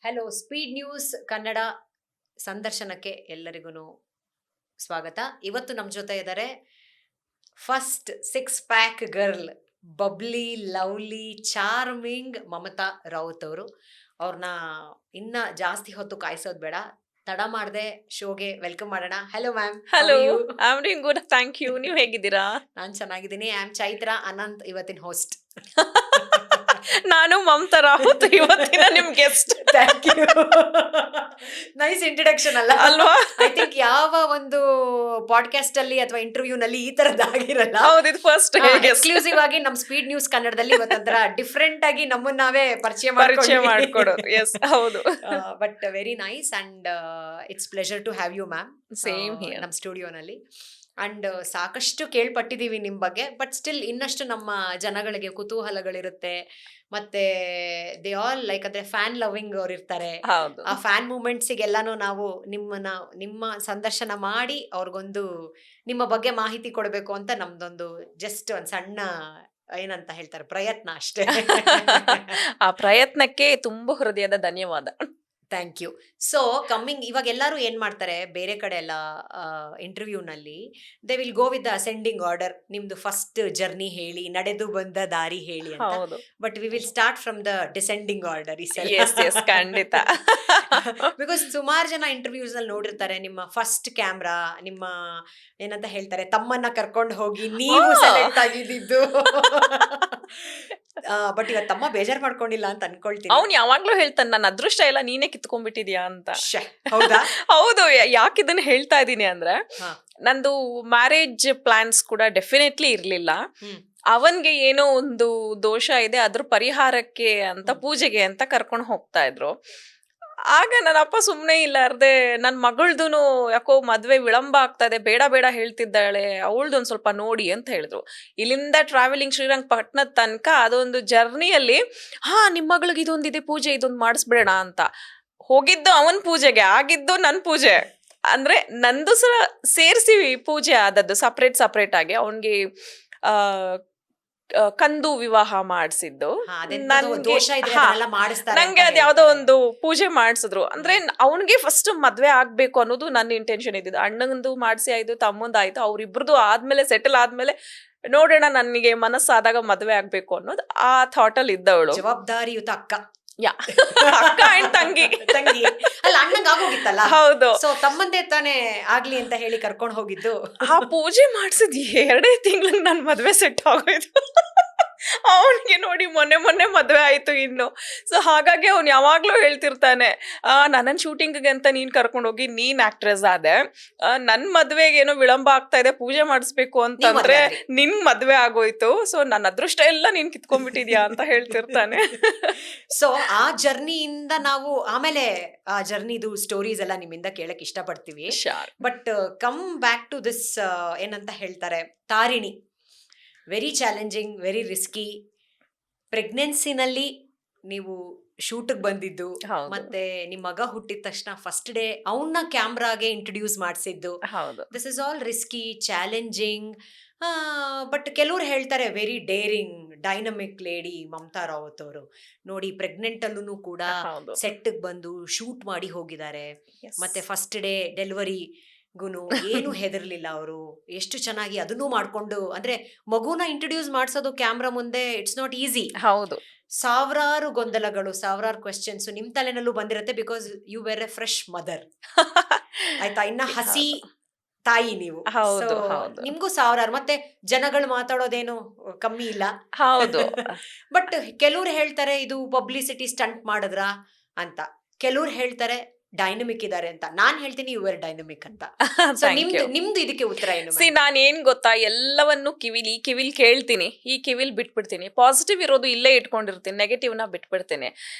Hello speed news Kannada ಸಂದರ್ಶನಕ್ಕೆ ಎಲ್ಲರಿಗೂ ಸ್ವಾಗತ. ಇವತ್ತು ನಮ್ಮ ಜೊತೆ ಇದ್ದಾರೆ first 6 pack girl, bubbly, lovely, charming Mamata Raut ಅವರು. ಅವ್ರನ್ನ ಇನ್ನ ಜಾಸ್ತಿ ಹೊತ್ತು ಕಾಯಿಸೋದು ಬೇಡ, ತಡ ಮಾಡದೆ ಶೋಗೆ ವೆಲ್ಕಮ್ ಮಾಡೋಣ. Hello ma'am. Hello, I am doing good, thank you. ನೀವು ಹೇಗಿದ್ದೀರಾ? ನಾನು ಚೆನ್ನಾಗಿದ್ದೀನಿ. ಐ ಆಮ್ ಚೈತ್ರ ಅನಂತ್, ಇವತ್ತಿನ ಹೋಸ್ಟ್. ನಾನು ಮಮತಾ ರಾವುತ್, ಇವತ್ತಿನ ನಿಮ್ guest. Thank you. Nice introduction ಅಲ್ಲ ಅಲ್ವಾ? ಐ ಥಿಂಕ್ ಯಾವ ಒಂದು ಪಾಡ್ಕಾಸ್ಟ್ ಅಲ್ಲಿ ಅಥವಾ ಇಂಟರ್ವ್ಯೂ ನಲ್ಲಿ ಈ ತರದ್ದಾಗಿರಲ್ಲ. ಹೌದು, ಇದು ಫಸ್ಟ್ ಎಕ್ಸ್ಕ್ಲೂಸಿವ್ ಆಗಿ ನಮ್ಮ ಸ್ಪೀಡ್ ನ್ಯೂಸ್ ಕನ್ನಡದಲ್ಲಿ ಇವತ್ತೊಂಥರ ಡಿಫ್ರೆಂಟ್ ಆಗಿ ನಮ್ಮನ್ನ ನಾವೇ ಪರಿಚಯ ಮಾಡ್ಕೊಡೋದು. ಎಸ್, ಹೌದು. But very nice and it's pleasure to have you ma'am same here ನಮ್ಮ ಸ್ಟುಡಿಯೋನಲ್ಲಿ. ಅಂಡ್ ಸಾಕಷ್ಟು ಕೇಳ್ಪಟ್ಟಿದ್ದೀವಿ ನಿಮ್ಮ ಬಗ್ಗೆ, ಬಟ್ ಸ್ಟಿಲ್ ಇನ್ನಷ್ಟು ನಮ್ಮ ಜನಗಳಿಗೆ ಕುತೂಹಲಗಳಿರುತ್ತೆ. ಮತ್ತೆ ದೇ ಆಲ್ ಲೈಕ್ ಅಂದ್ರೆ ಫ್ಯಾನ್ ಲವಿಂಗ್ ಅವ್ರು ಇರ್ತಾರೆ. ಹೌದು. ಆ ಫ್ಯಾನ್ ಮೂಮೆಂಟ್ಸಿಗೆಲ್ಲಾನು ನಾವು ನಿಮ್ಮ ಸಂದರ್ಶನ ಮಾಡಿ ಅವ್ರಿಗೊಂದು ನಿಮ್ಮ ಬಗ್ಗೆ ಮಾಹಿತಿ ಕೊಡಬೇಕು ಅಂತ ನಮ್ದೊಂದು ಜಸ್ಟ್ ಒಂದು ಸಣ್ಣ ಏನಂತ ಹೇಳ್ತಾರೆ ಪ್ರಯತ್ನ ಅಷ್ಟೇ. ಆ ಪ್ರಯತ್ನಕ್ಕೆ ತುಂಬಾ ಹೃದಯದ ಧನ್ಯವಾದ. Thank you. ಸೊ ಕಮ್ಮಿಂಗ್ ಇವಾಗ ಎಲ್ಲರೂ ಏನ್ ಮಾಡ್ತಾರೆ ಬೇರೆ ಕಡೆ ಎಲ್ಲ ಇಂಟರ್ವ್ಯೂನಲ್ಲಿ, they will go with the ascending order. ನಿಮ್ದು ಫಸ್ಟ್ ಜರ್ನಿ ಹೇಳಿ, ನಡೆದು ಬಂದ ದಾರಿ ಹೇಳಿ ಅಂತ. ಹೌದು. But we will start from the descending order ಈ ಸಲ. ಎಸ್ ಎಸ್, ಖಂಡಿತ. ಬಿಕಾಸ್ ಸುಮಾರು ಜನ ಇಂಟರ್ವ್ಯೂಸ್ ಅಲ್ಲಿ ನೋಡಿರ್ತಾರೆ ನಿಮ್ಮ ಫಸ್ಟ್ ಕ್ಯಾಮ್ರಾ, ನಿಮ್ಮ ಏನಂತ ಹೇಳ್ತಾರೆ ತಮ್ಮನ್ನ ಕರ್ಕೊಂಡು ಹೋಗಿ ನೀವು ಸೆಲೆಕ್ಟ್ ಆಗಿದ್ದು. ಬಟ್ ಇವತ್ತು ತಮ್ಮ ಬೇಜಾರ್ ಮಾಡ್ಕೊಂಡಿಲ್ಲ ಅಂತ ಅನ್ಕೊಳ್ತೀನಿ. ಅವ್ನು ಯಾವಾಗ್ಲೂ ಹೇಳ್ತಾನೆ, ನನ್ನ ಅದೃಷ್ಟ ಎಲ್ಲ ನೀನೇ ಕಿತ್ಕೊಂಡ್ಬಿಟ್ಟಿದ್ಯಾ ಅಂತ. ಹೌದಾ? ಹೌದು. ಯಾಕೆ ಇದನ್ನ ಹೇಳ್ತಾ ಇದೀನಿ ಅಂದ್ರೆ, ನಂದು ಮ್ಯಾರೇಜ್ ಪ್ಲಾನ್ಸ್ ಕೂಡ ಡೆಫಿನೆಟ್ಲಿ ಇರ್ಲಿಲ್ಲ. ಅವನ್ಗೆ ಏನೋ ಒಂದು ದೋಷ ಇದೆ, ಅದ್ರ ಪರಿಹಾರಕ್ಕೆ ಅಂತ ಪೂಜೆಗೆ ಅಂತ ಕರ್ಕೊಂಡು ಹೋಗ್ತಾ ಇದ್ರು. ಆಗ ನನ್ನ ಅಪ್ಪ ಸುಮ್ಮನೆ ಇಲ್ಲಾರ್ದೆ ನನ್ನ ಮಗಳ್ದು ಯಾಕೋ ಮದ್ವೆ ವಿಳಂಬ ಆಗ್ತಾ ಇದೆ, ಬೇಡ ಬೇಡ ಹೇಳ್ತಿದ್ದಾಳೆ, ಅವಳ್ದೊಂದು ಸ್ವಲ್ಪ ನೋಡಿ ಅಂತ ಹೇಳಿದ್ರು. ಇಲ್ಲಿಂದ ಟ್ರಾವೆಲಿಂಗ್ ಶ್ರೀರಂಗಪಟ್ಟಣದ ತನಕ ಅದೊಂದು ಜರ್ನಿಯಲ್ಲಿ ನಿಮ್ಮ ಮಗಳಿಗೆ ಇದೊಂದಿದೆ ಪೂಜೆ, ಇದೊಂದು ಮಾಡಿಸ್ಬಿಡೋಣ ಅಂತ ಹೋಗಿದ್ದು. ಅವನ್ ಪೂಜೆಗೆ ಆಗಿದ್ದು ನನ್ನ ಪೂಜೆ. ಅಂದ್ರೆ ನಂದು ಸಹ ಸೇರಿಸಿ ಪೂಜೆ ಆದದ್ದು ಸಪ್ರೇಟ್ ಆಗಿ. ಅವನ್ಗೆ ಕಂದು ವಿವಾಹ ಮಾಡಿಸಿದ್ದು. ನಂಗೆ ಅದ್ ಯಾವ್ದೋ ಒಂದು ಪೂಜೆ ಮಾಡಿಸಿದ್ರು. ಅಂದ್ರೆ ಅವನಿಗೆ ಫಸ್ಟ್ ಮದ್ವೆ ಆಗ್ಬೇಕು ಅನ್ನೋದು ನನ್ನ ಇಂಟೆನ್ಷನ್ ಇದ್ದಿದ್ದು. ಅಣ್ಣಂದು ಮಾಡಿಸಿ ಆಯ್ತು, ತಮ್ಮಂದಾಯ್ತು, ಅವ್ರಿಬ್ರದ್ದು ಆದ್ಮೇಲೆ ಸೆಟಲ್ ಆದ್ಮೇಲೆ ನೋಡೋಣ, ನನಗೆ ಮನಸ್ಸಾದಾಗ ಮದ್ವೆ ಆಗ್ಬೇಕು ಅನ್ನೋದು ಆ ಥಾಟ್ ಅಲ್ಲಿ ಇದ್ದವಳು. ಜವಾಬ್ದಾರಿಯುತ ಅಕ್ಕ. ಅಕ್ಕ ಅಂಡ್ ತಂಗಿ ಅಲ್ಲ, ಅಣ್ಣಂಗ ಆಗೋಗಿತ್ತಲ್ಲ. ಹೌದು. ಸೊ ತಮ್ಮಂದೇ ತಾನೇ ಆಗ್ಲಿ ಅಂತ ಹೇಳಿ ಕರ್ಕೊಂಡು ಹೋಗಿದ್ದು. ಆ ಪೂಜೆ ಮಾಡ್ಸಿದ್ 2 ತಿಂಗಳಿಗೆ ನನ್ ಮದ್ವೆ ಸೆಟ್ ಆಗೋಯ್ತು. ಅವನಿಗೆ ನೋಡಿ ಮೊನ್ನೆ ಮದ್ವೆ ಆಯ್ತು ಇನ್ನು. ಸೊ ಹಾಗಾಗಿ ಅವ್ನು ಯಾವಾಗ್ಲೂ ಹೇಳ್ತಿರ್ತಾನೆ, ನನ್ನ ಶೂಟಿಂಗ್ಗೆ ಅಂತ ನೀನ್ ಕರ್ಕೊಂಡು ಹೋಗಿ ನೀನ್ ಆಕ್ಟ್ರೆಸ್ ಆದೆ, ನನ್ ಮದ್ವೆಗೆ ಏನೋ ವಿಳಂಬ ಆಗ್ತಾ ಇದೆ, ಪೂಜೆ ಮಾಡಿಸ್ಬೇಕು ಅಂತಂದ್ರೆ ನಿನ್ ಮದ್ವೆ ಆಗೋಯ್ತು, ಸೊ ನನ್ನ ಅದೃಷ್ಟ ಎಲ್ಲ ನೀನ್ ಕಿತ್ಕೊಂಡ್ಬಿಟ್ಟಿದ್ಯಾ ಅಂತ ಹೇಳ್ತಿರ್ತಾನೆ. ಸೊ ಆ ಜರ್ನಿಯಿಂದ ನಾವು ಆಮೇಲೆ ಆ ಜರ್ನಿದು ಸ್ಟೋರೀಸ್ ಎಲ್ಲ ನಿಮ್ಮಿಂದ ಕೇಳಕ್ ಇಷ್ಟಪಡ್ತೀವಿ. But come back to this ಏನಂತ ಹೇಳ್ತಾರೆ Tarini. Very challenging, very risky. ಪ್ರೆಗ್ನೆನ್ಸಿನಲ್ಲಿ ನೀವು ಶೂಟಿಗೆ ಬಂದಿದ್ದು, ಮತ್ತೆ ನಿಮ್ಮ ಮಗ ಹುಟ್ಟಿದ ತಕ್ಷಣ ಫಸ್ಟ್ ಡೇ ಅವನ್ನ ಕ್ಯಾಮ್ರಾಗೆ ಇಂಟ್ರೊಡ್ಯೂಸ್ ಮಾಡಿಸಿದ್ದು. This is all risky, challenging. But ಕೆಲವ್ರು ಹೇಳ್ತಾರೆ very daring, dynamic lady Mamata Raut ಅವರು. ನೋಡಿ, ಪ್ರೆಗ್ನೆಂಟ್ ಅಲ್ಲೂ ಕೂಡ ಸೆಟ್ ಬಂದು ಶೂಟ್ ಮಾಡಿ ಹೋಗಿದ್ದಾರೆ. ಮತ್ತೆ ಫಸ್ಟ್ ಡೇ ಡೆಲಿವರಿ ಏನು ಹೆದರ್ಲಿಲ್ಲ ಅವರು. ಎಷ್ಟು ಚೆನ್ನಾಗಿ ಅದನ್ನು ಮಾಡ್ಕೊಂಡು, ಅಂದ್ರೆ ಮಗುನ ಇಂಟ್ರೊಡ್ಯೂಸ್ ಮಾಡಿಸೋದು ಕ್ಯಾಮ್ರಾ ಮುಂದೆ ಇಟ್ಸ್ ನಾಟ್ ಈಸಿ. ಹೌದು. ಸಾವಿರಾರು ಗೊಂದಲಗಳು, ಸಾವಿರಾರು ಕ್ವೆಶ್ಚನ್ಸ್ ನಿಮ್ ತಲೆನಲ್ಲೂ ಬಂದಿರತ್ತೆ. Because you were a fresh mother. ಆಯ್ತಾ, ಇನ್ನ ಹಸಿ ತಾಯಿ ನೀವು. ನಿಮ್ಗೂ ಸಾವಿರಾರು ಮತ್ತೆ ಜನಗಳು ಮಾತಾಡೋದೇನು ಕಮ್ಮಿ ಇಲ್ಲ. ಹೌದು. ಬಟ್ ಕೆಲವ್ರು ಹೇಳ್ತಾರೆ ಇದು ಪಬ್ಲಿಸಿಟಿ ಸ್ಟಂಟ್ ಮಾಡಿದ್ರ ಅಂತ, ಕೆಲವ್ರು ಹೇಳ್ತಾರೆ ಡೈನಮಿಕ್ ಇದಾರೆ ಅಂತ. ನಾನ್ ಹೇಳ್ತೀನಿ ಯು ಆರ್ ಡೈನಮಿಕ್ ಅಂತ. ನಿಮ್ದು ಇದಕ್ಕೆ ಉತ್ತರ ಏನು? ನಾನ್ ಏನ್ ಗೊತ್ತಾ, ಎಲ್ಲವನ್ನು ಈ ಕಿವಿಲ್ ಕೇಳ್ತೀನಿ, ಈ ಕಿವಿಲ್ ಬಿಟ್ಬಿಡ್ತೀನಿ. ಪಾಸಿಟಿವ್ ಇರೋದು ಇಲ್ಲೇ ಇಟ್ಕೊಂಡಿರ್ತೀನಿ, ನೆಗೆಟಿವ್ ನ ಬಿಟ್ಬಿಡ್ತೀನಿ.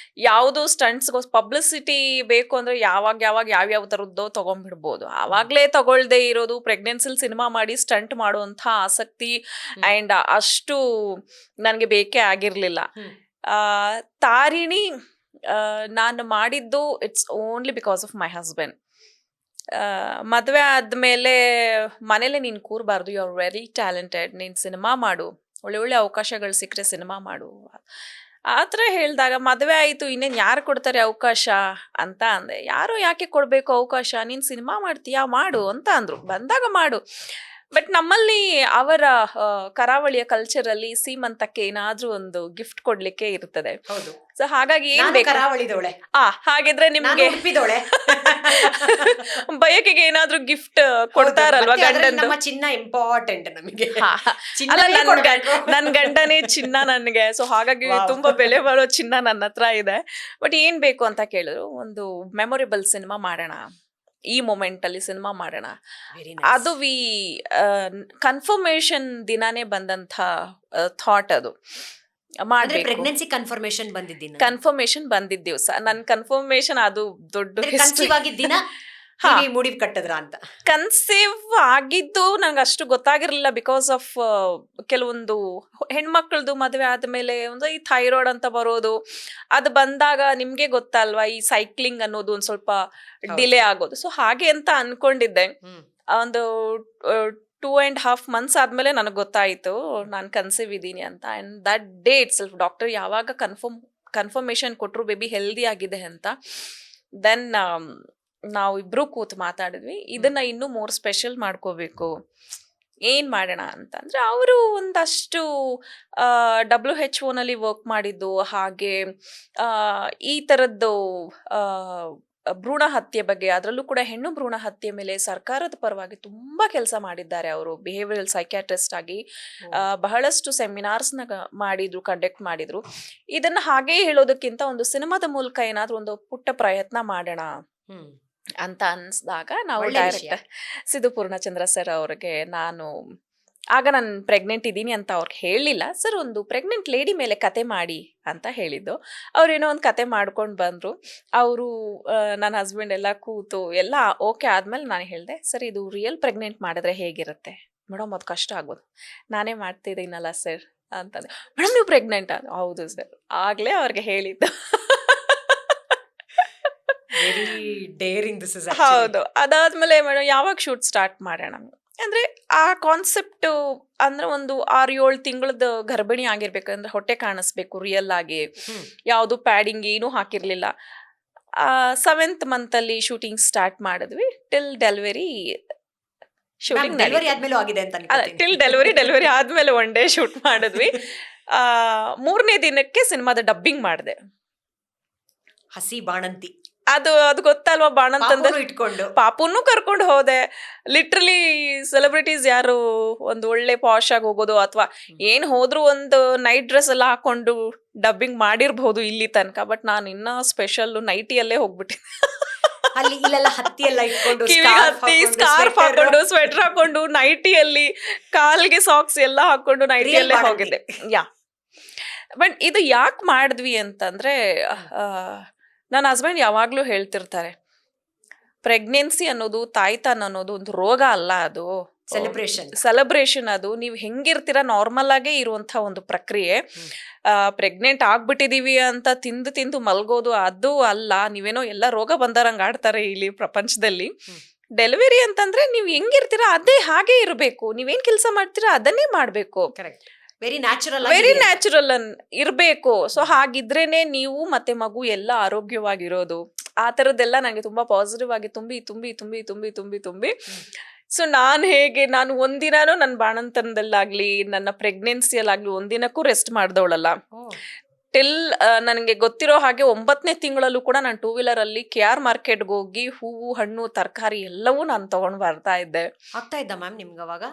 ಯಾವ್ದು ಸ್ಟಂಟ್ಸ್ ಪಬ್ಲಿಸಿಟಿ ಬೇಕು ಅಂದ್ರೆ ಯಾವ್ಯಾವ ತರದ್ದೋ ತಗೊಂಡ್ಬಿಡ್ಬೋದು. ಅವಾಗ್ಲೇ ತಗೊಳ್ದೆ ಇರೋದು, ಪ್ರೆಗ್ನೆನ್ಸಿಲ್ ಸಿನಿಮಾ ಮಾಡಿ ಸ್ಟಂಟ್ ಮಾಡುವಂತ ಆಸಕ್ತಿ ಅಂಡ್ ಅಷ್ಟು ನನ್ಗೆ ಬೇಕೇ ಆಗಿರ್ಲಿಲ್ಲ. ತಾರಿಣಿ ನಾನು ಮಾಡಿದ್ದು it's only because of my husband. ಮದುವೆ ಆದಮೇಲೆ ಮನೇಲೆ ನೀನು ಕೂರಬಾರ್ದು, ಯು ಆರ್ ವೆರಿ ಟ್ಯಾಲೆಂಟೆಡ್, ನೀನು ಸಿನಿಮಾ ಮಾಡು, ಒಳ್ಳೆ ಅವಕಾಶಗಳು ಸಿಕ್ಕರೆ ಸಿನಿಮಾ ಮಾಡು, ಆತರ ಹೇಳ್ದಾಗ ಮದ್ವೆ ಆಯ್ತು ಇನ್ನೇನ್ ಯಾರು ಕೊಡ್ತಾರೆ ಅವಕಾಶ ಅಂತ ಅಂದೆ. ಯಾರು ಯಾಕೆ ಕೊಡ್ಬೇಕು ಅವಕಾಶ, ನೀನ್ ಸಿನಿಮಾ ಮಾಡ್ತೀಯಾ ಮಾಡು ಅಂತ ಅಂದ್ರು. ಬಂದಾಗ ಮಾಡು. ಬಟ್ ನಮ್ಮಲ್ಲಿ ಅವರ ಕರಾವಳಿಯ ಕಲ್ಚರ್ ಅಲ್ಲಿ ಸೀಮಂತಕ್ಕೆ ಏನಾದ್ರೂ ಒಂದು ಗಿಫ್ಟ್ ಕೊಡ್ಲಿಕ್ಕೆ ಇರ್ತದೆ. ಹೌದು. ಸೊ ಹಾಗಾಗಿ ಏನ್ ನಾನು ಬೇಕು, ಕರಾವಳಿದೋಳೆ, ಹಾಗಿದ್ರೆ ನಾನು ನಿಮ್ಗೆ ಉಡುಪಿದೋಳೆ. ಬಯಕೆಗೆ ಏನಾದ್ರೂ ಗಿಫ್ಟ್ ಕೊಡ್ತಾರಲ್ವಾ ಮತ್ತೆ ಅದ್ರಲ್ಲಿ ಗಂಡಂದು? ನಮ್ಮ ಚಿನ್ನ ಇಂಪಾರ್ಟೆಂಟ್ ನಮಗೆ. ಅಲ್ಲ, ಚಿನ್ನವೇ ಕೊಡ್ಬೇಕು. ನನ್ ಗಂಡನೇ ಚಿನ್ನ ನನ್ಗೆ. ಸೊ ಹಾಗಾಗಿ Wow. ತುಂಬಾ ಬೆಲೆ ಬಾಳೋ ಚಿನ್ನ ನನ್ನ ಹತ್ರ ಇದೆ. ಬಟ್ ಏನ್ ಬೇಕು ಅಂತ ಕೇಳಿದ್ರು, ಒಂದು ಮೆಮೊರೇಬಲ್ ಸಿನಿಮಾ ಮಾಡೋಣ, ಈ ಮೊಮೆಂಟ್ ಅಲ್ಲಿ ಸಿನಿಮಾ ಮಾಡೋಣ. Very ಅದು ವಿ ಕನ್ಫರ್ಮೇಶನ್ ದಿನಾನೇ ಬಂದಂತ ಥಾಟ್. ಅದು ಮಾಡ್ಬೇಕು. ಪ್ರೆಗ್ನೆನ್ಸಿ ಕನ್ಫರ್ಮೇಶನ್ ಬಂದಿದ್ದೀನಿ. ಕನ್ಫರ್ಮೇಶನ್ ಬಂದಿದ್ದ ದಿವಸ ನನ್ ಕನ್ಫರ್ಮೇಶನ್ ಅದು ದೊಡ್ಡ ಕನ್ಸೀವ್ ಆಗಿದ್ದ ದಿನ ಮುಡಿವ್ ಕಟ್ಟದ್ರ ಅಂತ. ಕನ್ಸೀವ್ ಆಗಿದ್ದು ನಂಗೆ ಅಷ್ಟು ಗೊತ್ತಾಗಿರ್ಲಿಲ್ಲ. ಬಿಕಾಸ್ ಆಫ್ ಕೆಲವೊಂದು ಹೆಣ್ಮಕ್ಳದು ಮದುವೆ ಆದ್ಮೇಲೆ ಒಂದು ಈ ಥೈರಾಯ್ಡ್ ಅಂತ ಬರೋದು, ಅದು ಬಂದಾಗ ನಿಮ್ಗೆ ಗೊತ್ತಲ್ವಾ, ಈ ಸೈಕ್ಲಿಂಗ್ ಅನ್ನೋದು ಒಂದ್ ಸ್ವಲ್ಪ ಡಿಲೇ ಆಗೋದು. ಸೊ ಹಾಗೆ ಅಂತ ಅನ್ಕೊಂಡಿದ್ದೆ. ಒಂದು 2.5 months ಆದ್ಮೇಲೆ ನನಗೆ ಗೊತ್ತಾಯಿತು ನಾನು ಕನ್ಸೀವ್ ಇದ್ದೀನಿ ಅಂತ. And that day it self doctor ಯಾವಾಗ ಕನ್ಫರ್ಮೇಶನ್ ಕೊಟ್ಟರು ಬೇಬಿ ಹೆಲ್ದಿ ಆಗಿದೆ ಅಂತ, ದೆನ್ ನಾವು ಇಬ್ರು ಕೂತು ಮಾತಾಡಿದ್ವಿ. ಇದನ್ನ ಇನ್ನೂ ಮೋರ್ ಸ್ಪೆಷಲ್ ಮಾಡ್ಕೋಬೇಕು, ಏನ್ ಮಾಡೋಣ ಅಂತಂದ್ರೆ ಅವರು ಒಂದಷ್ಟು WHO ನಲ್ಲಿ ವರ್ಕ್ ಮಾಡಿದ್ದು, ಹಾಗೆ ಈ ಥರದ್ದು ಭ್ರೂಣ ಹತ್ಯೆ ಬಗ್ಗೆ, ಅದರಲ್ಲೂ ಕೂಡ ಹೆಣ್ಣು ಭ್ರೂಣ ಹತ್ಯೆ ಮೇಲೆ ಸರ್ಕಾರದ ಪರವಾಗಿ ತುಂಬಾ ಕೆಲಸ ಮಾಡಿದ್ದಾರೆ. ಅವರು ಬಿಹೇವಿಯರಲ್ ಸೈಕ್ಯಾಟ್ರಿಸ್ಟ್ ಆಗಿ ಬಹಳಷ್ಟು ಸೆಮಿನಾರ್ಸ್ನ ಮಾಡಿದ್ರು, ಕಂಡಕ್ಟ್ ಮಾಡಿದ್ರು. ಇದನ್ನ ಹಾಗೇ ಹೇಳೋದಕ್ಕಿಂತ ಒಂದು ಸಿನಿಮಾದ ಮೂಲಕ ಏನಾದ್ರೂ ಒಂದು ಪುಟ್ಟ ಪ್ರಯತ್ನ ಮಾಡೋಣ ಅಂತ ಅನ್ಸ್ದಾಗ ನಾವು ಡೈರೆಕ್ಟರ್ ಸಿದ್ದು ಪೂರ್ಣಚಂದ್ರ ಸರ್ ಅವ್ರಿಗೆ ಆಗ ನಾನು ಪ್ರೆಗ್ನೆಂಟ್ ಇದ್ದೀನಿ ಅಂತ ಅವ್ರಿಗೆ ಹೇಳಿಲ್ಲ. ಸರ್ ಒಂದು ಪ್ರೆಗ್ನೆಂಟ್ ಲೇಡಿ ಮೇಲೆ ಕತೆ ಮಾಡಿ ಅಂತ ಹೇಳಿದ್ದು. ಅವ್ರೇನೋ ಒಂದು ಕತೆ ಮಾಡ್ಕೊಂಡು ಬಂದರು. ಅವರು ನನ್ನ ಹಸ್ಬೆಂಡ್ ಎಲ್ಲ ಕೂತು ಎಲ್ಲ ಓಕೆ ಆದಮೇಲೆ ನಾನು ಹೇಳಿದೆ, ಸರ್ ಇದು ರಿಯಲ್ ಪ್ರೆಗ್ನೆಂಟ್ ಮಾಡಿದ್ರೆ ಹೇಗಿರುತ್ತೆ ಮೇಡಮ್, ಅದು ಕಷ್ಟ ಆಗ್ಬೋದು. ನಾನೇ ಮಾಡ್ತಿದ್ದೀನಲ್ಲ ಸರ್ ಅಂತಂದೆ. ಮೇಡಮ್ ನೀವು ಪ್ರೆಗ್ನೆಂಟ್ ಆದ? ಹೌದು ಸರ್. ಆಗಲೇ ಅವ್ರಿಗೆ ಹೇಳಿದ್ದು. ಹೌದು. ಅದಾದ್ಮೇಲೆ ಮೇಡಮ್ ಯಾವಾಗ ಶೂಟ್ ಸ್ಟಾರ್ಟ್ ಮಾಡೋಣ ಅಂದ್ರೆ, ಆ ಕಾನ್ಸೆಪ್ಟ್ ಅಂದ್ರೆ ಒಂದು 6-7 ತಿಂಗಳದ ಗರ್ಭಿಣಿ ಆಗಿರ್ಬೇಕಂದ್ರೆ ಹೊಟ್ಟೆ ಕಾಣಿಸ್ಬೇಕು ರಿಯಲ್ ಆಗಿ, ಯಾವುದು ಪ್ಯಾಡಿಂಗ್ ಏನೂ ಹಾಕಿರ್ಲಿಲ್ಲ. 7th month ಅಲ್ಲಿ ಶೂಟಿಂಗ್ ಸ್ಟಾರ್ಟ್ ಮಾಡಿದ್ವಿ. Till delivery shooting till delivery ಆದ್ಮೇಲೆ 1 day ಶೂಟ್ ಮಾಡಿದ್ವಿ. 3ನೇ ದಿನಕ್ಕೆ ಸಿನಿಮಾದ ಡಬ್ಬಿಂಗ್ ಮಾಡಿದೆ. ಹಸಿ ಬಾಣಂತಿ ಅದು ಗೊತ್ತಲ್ವಾ, ಬಾಣಂತಂದ್ರೆ ಇಟ್ಕೊಂಡು ಪಾಪುನ್ನು ಕರ್ಕೊಂಡು ಹೋದೆ. ಲಿಟ್ರಲಿ ಸೆಲೆಬ್ರಿಟೀಸ್ ಯಾರು ಒಂದು ಒಳ್ಳೆ ಪಾಶ್ ಆಗಿ ಹೋಗೋದು ಅಥವಾ ಏನ್ ಹೋದ್ರು ಒಂದು ನೈಟ್ ಡ್ರೆಸ್ ಎಲ್ಲ ಹಾಕೊಂಡು ಡಬ್ಬಿಂಗ್ ಮಾಡಿರ್ಬಹುದು ಇಲ್ಲಿ ತನಕ. ಬಟ್ ನಾನು ಇನ್ನ ಸ್ಪೆಷಲ್ ನೈಟಿಯಲ್ಲೇ ಹೋಗ್ಬಿಟ್ಟಿದ್ದೆ. ಅಲ್ಲಿ ಇಲ್ಲೆಲ್ಲ ಹತ್ತಿ ಎಲ್ಲ ಇಟ್ಕೊಂಡು, ಸ್ಕಾರ್ಫ್ ಹಾಕೊಂಡು, ಸ್ವೆಟರ್ ಹಾಕೊಂಡು, ನೈಟಿಯಲ್ಲಿ ಕಾಲಿಗೆ ಸಾಕ್ಸ್ ಎಲ್ಲ ಹಾಕೊಂಡು ನೈಟಿಯಲ್ಲೇ ಹೋಗಿದ್ದೆ. ಬಟ್ ಇದು ಯಾಕೆ ಮಾಡಿದ್ವಿ ಅಂತಂದ್ರೆ, ನನ್ನ ಹಸ್ಬೆಂಡ್ ಯಾವಾಗ್ಲೂ ಹೇಳ್ತಿರ್ತಾರೆ, ಪ್ರೆಗ್ನೆನ್ಸಿ ಅನ್ನೋದು, ತಾಯ್ತನ ಅನ್ನೋದು ಒಂದು ರೋಗ ಅಲ್ಲ, ಅದು ಸೆಲೆಬ್ರೇಷನ್. ಅದು ನೀವು ಹೆಂಗಿರ್ತೀರಾ ನಾರ್ಮಲ್ ಆಗೇ ಇರುವಂತ ಒಂದು ಪ್ರಕ್ರಿಯೆ. ಪ್ರೆಗ್ನೆಂಟ್ ಆಗ್ಬಿಟ್ಟಿದೀವಿ ಅಂತ ತಿಂದು ಮಲ್ಗೋದು ಅದು ಅಲ್ಲ. ನೀವೇನೋ ಎಲ್ಲ ರೋಗ ಬಂದಾರಂಗ್ ಆಡ್ತಾರೆ ಇಲ್ಲಿ ಪ್ರಪಂಚದಲ್ಲಿ. ಡೆಲಿವರಿ ಅಂತಂದ್ರೆ ನೀವು ಹೆಂಗಿರ್ತೀರಾ ಅದೇ ಹಾಗೆ ಇರಬೇಕು. ನೀವೇನ್ ಕೆಲಸ ಮಾಡ್ತೀರಾ ಅದನ್ನೇ ಮಾಡ್ಬೇಕು. ವೆರಿ ನ್ಯಾಚುರಲ್ ಇರಬೇಕು. ಸೊ ಹಾಗಿದ್ರೇನೆ ನೀವು ಮತ್ತೆ ಮಗು ಎಲ್ಲ ಆರೋಗ್ಯವಾಗಿರೋದು. ಆ ಥರದ್ದೆಲ್ಲ ನನಗೆ ತುಂಬಾ ಪಾಸಿಟಿವ್ ಆಗಿ ತುಂಬಿ ಸೊ ನಾನು ಒಂದಿನಾನು ನನ್ನ ಬಾಣಂತನದಲ್ಲಾಗ್ಲಿ ನನ್ನ ಪ್ರೆಗ್ನೆನ್ಸಿಯಲ್ಲಾಗ್ಲಿ ಒಂದಿನಕ್ಕೂ ರೆಸ್ಟ್ ಮಾಡ್ದವಳಲ್ಲ. ಟಿಲ್ ನನಗೆ ಗೊತ್ತಿರೋ ಹಾಗೆ 9ನೇ ತಿಂಗಳಲ್ಲೂ ಕೂಡ ನಾನು 2-wheeler ಅಲ್ಲಿ KR ಮಾರ್ಕೆಟ್ಗೆ ಹೋಗಿ ಹೂವು, ಹಣ್ಣು, ತರಕಾರಿ ಎಲ್ಲವೂ ನಾನು ತಗೊಂಡ್ ಬರ್ತಾ ಇದ್ದೆ. ಆಗ್ತಾ ಇದ್ದ ಮ್ಯಾಮ್ ನಿಮ್ಗೆ ಅವಾಗ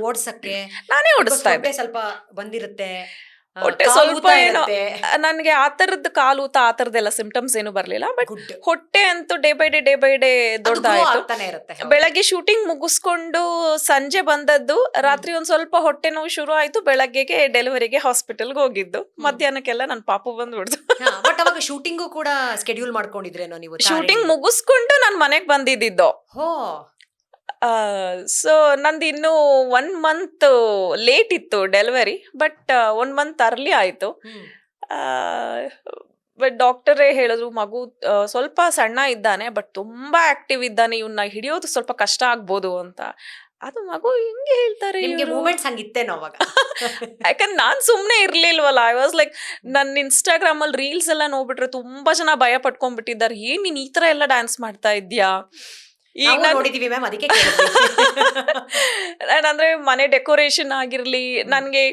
ಓಡ್ಸಕ್ಕೆ? ನಾನೇ ಓಡಿಸ್ತಾ ಇದ್ದೆ. ಸ್ವಲ್ಪ ಬಂದಿರುತ್ತೆ, ಹೊಟ್ಟೆ ಸ್ವಲ್ಪ ಏನೋ ನನ್ಗೆ ಆ ತರದ್ ಕಾಲು ಊತ ಆ ತರದೆಲ್ಲ ಸಿಂಪ್ಟಮ್ಸ್ ಏನು ಬರ್ಲಿಲ್ಲ. ಬಟ್ ಹೊಟ್ಟೆ ಅಂತೂ ಡೇ ಬೈ ಡೇ ದೊಡ್ಡದಾಯ್ತು. ಬೆಳಗ್ಗೆ ಶೂಟಿಂಗ್ ಮುಗಿಸ್ಕೊಂಡು ಸಂಜೆ ಬಂದದ್ದು, ರಾತ್ರಿ ಒಂದ್ ಸ್ವಲ್ಪ ಹೊಟ್ಟೆ ನೋವು ಶುರು ಆಯ್ತು. ಬೆಳಗ್ಗೆಗೆ ಡೆಲಿವರಿಗೆ ಹಾಸ್ಪಿಟಲ್ಗೆ ಹೋಗಿದ್ದು, ಮಧ್ಯಾಹ್ನಕ್ಕೆಲ್ಲ ನನ್ ಪಾಪು ಬಂದ್ಬಿಡ್ತು. ಬಟ್ ಅವಾಗ ಶೂಟಿಂಗು ಕೂಡ ಸ್ಕೆಡ್ಯೂಲ್ ಮಾಡ್ಕೊಂಡಿದ್ರೇನೋ ನೀವು? ಶೂಟಿಂಗ್ ಮುಗಿಸ್ಕೊಂಡು ನಾನ್ ಮನೆಗ್ ಬಂದಿದ್ದು. ಸೊ ನಂದು ಇನ್ನು 1 month ಲೇಟ್ ಇತ್ತು ಡೆಲಿವರಿ, ಬಟ್ 1 month ಅರ್ಲಿ ಆಯ್ತು. ಬಟ್ ಡಾಕ್ಟರೇ ಹೇಳಿದ್ರು, ಮಗು ಸ್ವಲ್ಪ ಸಣ್ಣ ಇದ್ದಾನೆ ಬಟ್ ತುಂಬಾ ಆಕ್ಟಿವ್ ಇದ್ದಾನೆ, ಇವನ್ನ ಹಿಡಿಯೋದು ಸ್ವಲ್ಪ ಕಷ್ಟ ಆಗ್ಬೋದು ಅಂತ. ಅದು ಮಗು ಹಿಂಗೆ ಹೇಳ್ತಾರೆ, ಮೂಮೆಂಟ್ಸ್ ಹಂಗಿತ್ತೇನೋ ಅವಾಗ? ಯಾಕಂದ್ರೆ ನಾನ್ ಸುಮ್ನೆ ಇರ್ಲಿಲ್ವಲ್ಲ. ಐ ವಾಸ್ ಲೈಕ್, ನನ್ನ ಇನ್ಸ್ಟಾಗ್ರಾಮ್ ಅಲ್ಲಿ ರೀಲ್ಸ್ ಎಲ್ಲ ನೋಡ್ಬಿಟ್ರೆ ತುಂಬಾ ಜನ ಭಯ ಪಟ್ಕೊಂಡ್ಬಿಟ್ಟಿದ್ದಾರೆ, ಏನ್ ನೀನ್ ಈ ತರ ಎಲ್ಲ ಡ್ಯಾನ್ಸ್ ಮಾಡ್ತಾ ಇದ್ಯಾ. ಈಗ ನಾವು ನೋಡಿದೀವಿ ಮ್ಯಾಮ್, ಅದಕ್ಕೆ ಕೇಳಿದ್ವಿ. ಅಂದ್ರೆ ಮನೆ ಡೆಕೋರೇಷನ್ ಆಗಿರ್ಲಿ, ನನ್ಗೆ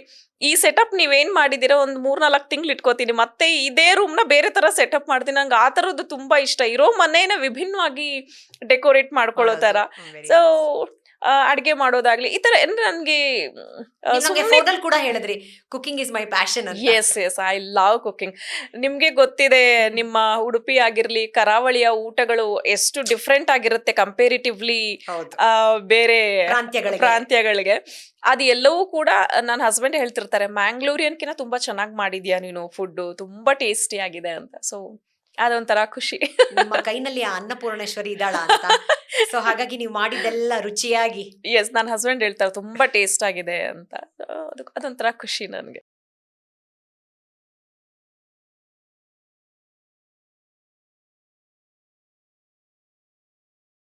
ಈ ಸೆಟಪ್ ನೀವೇನ್ ಮಾಡಿದೀರಾ ಒಂದ್ 3-4 ತಿಂಗಳು ಇಟ್ಕೋತೀನಿ, ಮತ್ತೆ ಇದೇ ರೂಮ್ ನ ಬೇರೆ ತರ ಸೆಟಪ್ ಮಾಡ್ತೀನಿ. ನಂಗೆ ಆ ತರದ್ದು ತುಂಬಾ ಇಷ್ಟ, ಇರೋ ಮನೇನ ವಿಭಿನ್ನವಾಗಿ ಡೆಕೋರೇಟ್ ಮಾಡ್ಕೊಳ್ಳೋ ತರ. ಸೊ ಅಡ್ಗೆ ಮಾಡೋದಾಗ್ಲಿ ಈ ತರ ಅಂದ್ರೆ ನನ್ಗೆ ಫೋನಲ್ಲಿ ಕೂಡ ಹೇಳಿದ್ರಿ ಕುಕಿಂಗ್ ಇಸ್ ಮೈ ಪ್ಯಾಷನ್ ಅಂತ. Yes I love cooking. ನಿಮ್ಗೆ ಗೊತ್ತಿದೆ, ನಿಮ್ಮ ಉಡುಪಿ ಆಗಿರ್ಲಿ ಕರಾವಳಿಯ ಊಟಗಳು ಎಷ್ಟು ಡಿಫ್ರೆಂಟ್ ಆಗಿರುತ್ತೆ ಕಂಪೇರಿಟಿವ್ಲಿ ಹೌದು. ಬೇರೆ ಪ್ರಾಂತ್ಯಗಳಿಗೆ. ಪ್ರಾಂತ್ಯಗಳಿಗೆ. ಅದು ಎಲ್ಲವೂ ಕೂಡ ನನ್ನ ಹಸ್ಬೆಂಡ್ ಹೇಳ್ತಿರ್ತಾರೆ, ಮ್ಯಾಂಗ್ಳೂರಿಯನ್ಕಿನ ತುಂಬಾ ಚೆನ್ನಾಗಿ ಮಾಡಿದ್ಯಾ ನೀನು, ಫುಡ್ ತುಂಬಾ ಟೇಸ್ಟಿ ಆಗಿದೆ ಅಂತ. ಸೊ ಅದೊಂಥರ ಖುಷಿ. ನಿಮ್ಮ ಕೈನಲ್ಲಿ ಆ ಅನ್ನಪೂರ್ಣೇಶ್ವರಿ ಇದ್ದಾಳ ಅಂತ. ಸೊ ಹಾಗಾಗಿ ನೀವು ಮಾಡಿದ್ದೆಲ್ಲ ರುಚಿಯಾಗಿ. ಎಸ್, ನನ್ನ ಹಸ್ಬೆಂಡ್ ಹೇಳ್ತಾರೆ ತುಂಬಾ ಟೇಸ್ಟ್ ಆಗಿದೆ ಅಂತ. ಅದೊಂಥರ ಖುಷಿ ನನ್ಗೆ.